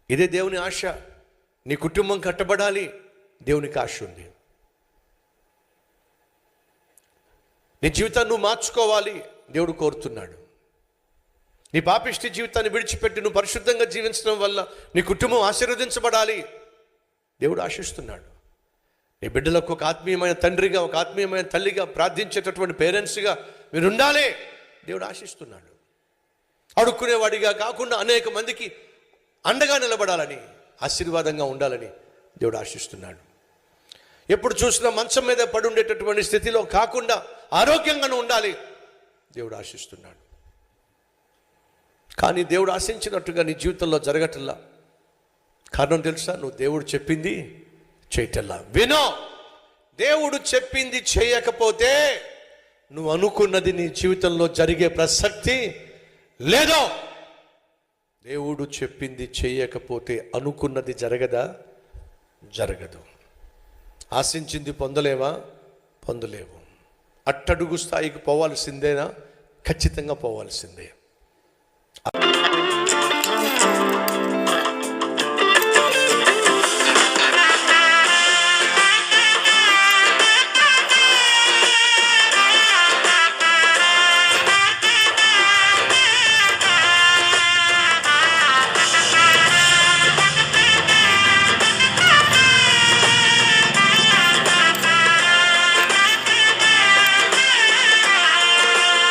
ఇదే దేవుని ఆశ. నీ కుటుంబం కట్టబడాలి, దేవునికి ఆశ ఉంది. నీ జీవితాన్ని నువ్వు మార్చుకోవాలి, దేవుడు కోరుతున్నాడు. నీ పాపిష్టి జీవితాన్ని విడిచిపెట్టి నువ్వు పరిశుద్ధంగా జీవించడం వల్ల నీ కుటుంబం ఆశీర్వదించబడాలి, దేవుడు ఆశిస్తున్నాడు. నీ బిడ్డలకు ఒక ఆత్మీయమైన తండ్రిగా, ఒక ఆత్మీయమైన తల్లిగా, ప్రార్థించేటటువంటి పేరెంట్స్గా మీరు ఉండాలి, దేవుడు ఆశిస్తున్నాడు. అడుక్కునేవాడిగా కాకుండా అనేక మందికి అండగా నిలబడాలని, ఆశీర్వాదంగా ఉండాలని దేవుడు ఆశిస్తున్నాడు. ఎప్పుడు చూసినా మంచం మీద పడి ఉండేటటువంటి స్థితిలో కాకుండా ఆరోగ్యంగానూ ఉండాలి, దేవుడు ఆశిస్తున్నాడు. కానీ దేవుడు ఆశించినట్టుగా నీ జీవితంలో జరగటల్లా. కారణం తెలుసా? నువ్వు దేవుడు చెప్పింది చేయటల్లా. వినో, దేవుడు చెప్పింది చేయకపోతే నువ్వు అనుకున్నది నీ జీవితంలో జరిగే ప్రసక్తి లేదో. దేవుడు చెప్పింది చేయకపోతే అనుకున్నది జరగదా? జరగదు. ఆశించింది పొందలేవా? పొందలేవు. అట్టడుగు స్థాయికి పోవాల్సిందేనా? ఖచ్చితంగా పోవాల్సిందే.